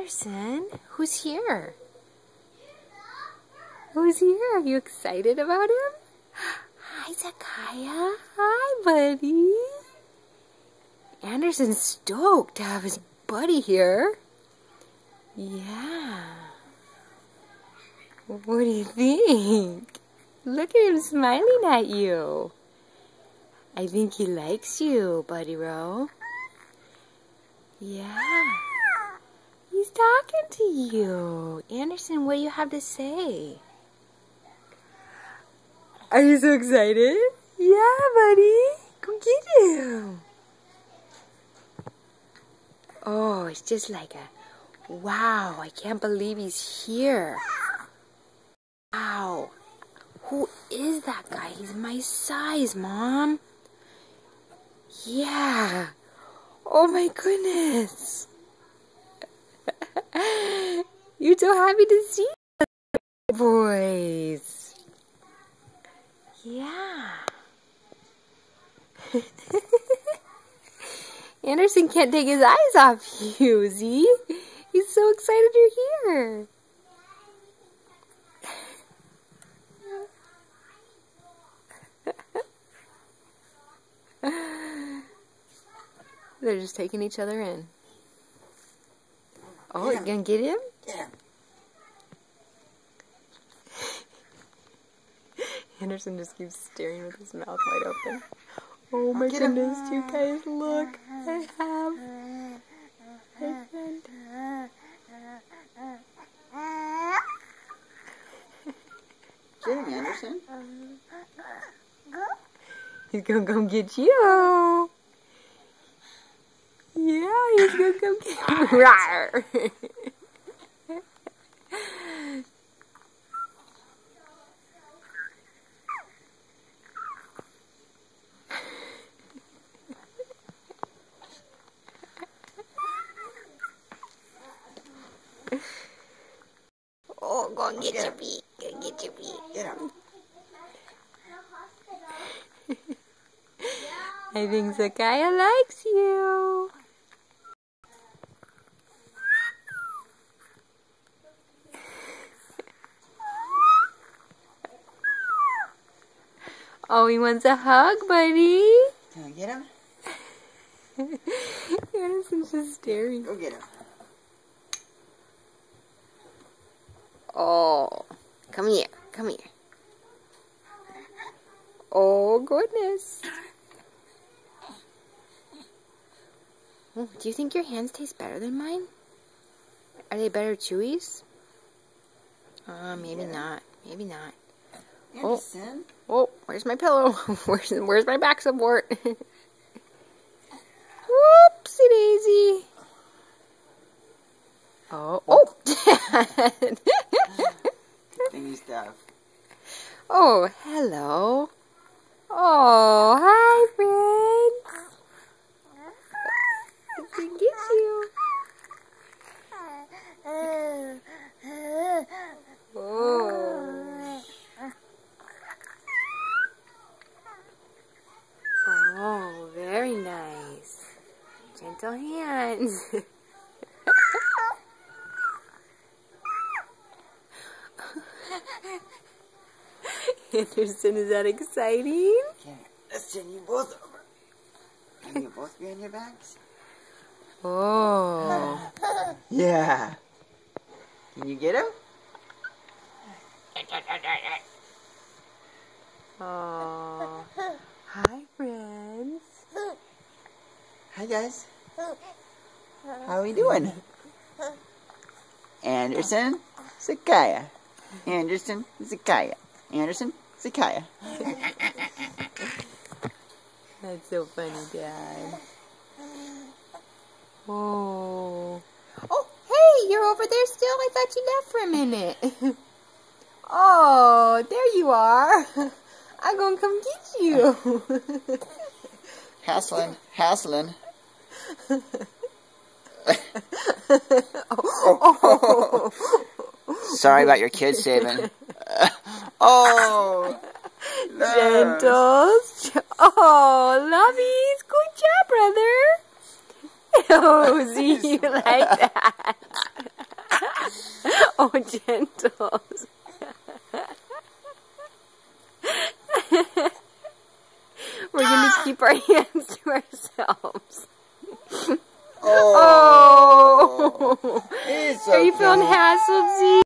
Anderson, who's here? Who's here? Are you excited about him? Hi, Zakaya. Hi, buddy. Anderson's stoked to have his buddy here. Yeah. What do you think? Look at him smiling at you. I think he likes you, Buddy Row. Yeah. He's talking to you. Anderson, what do you have to say? Are you so excited? Yeah, buddy. Come get him. Oh, it's just like a, wow, I can't believe he's here. Wow. Who is that guy? He's my size, Mom. Yeah. Oh my goodness. You're so happy to see the boys. Yeah. Anderson can't take his eyes off you, see? He's so excited you're here. They're just taking each other in. Oh, you gonna get him? Yeah. Anderson just keeps staring with his mouth wide open. Oh my goodness, you guys, look. I have my friend. Get him, Anderson. He's gonna come get you. Yeah, he's gonna come get you. Rawr. Oh, go and get your beak. Go and get your beak. Get him. I think Zakaya likes you. Oh, he wants a hug, buddy. Can I get him? Anderson's just staring. Go get him. Oh, come here. Come here. Oh, goodness. Oh, do you think your hands taste better than mine? Are they better chewies? Maybe not. Maybe not. Anderson. Oh, where's my pillow? Where's my back support? Whoopsie daisy. Oh. Thingy stuff. Oh, hello. Oh, hi, friends. I can get you. Oh. Oh, very nice. Gentle hands. Anderson, is that exciting? Okay, let's send you both over. Can you both be on your backs? Oh. Yeah. Can you get him? Oh. Hi, friends. Hi, guys. How are we doing? Anderson, Zakaya. Anderson, Zakaya. Anderson, Zakaya. That's so funny, Dad. Oh. Oh, hey, you're over there still? I thought you left for a minute. Oh, there you are. I'm going to come get you. Hassling. Oh. Sorry about your kids saving. Oh. Gentles. Oh, lovies. Good job, brother. Oh, see, you like that. ourselves. We're going to keep our hands to ourselves. Oh. Are you feeling hassled, Z?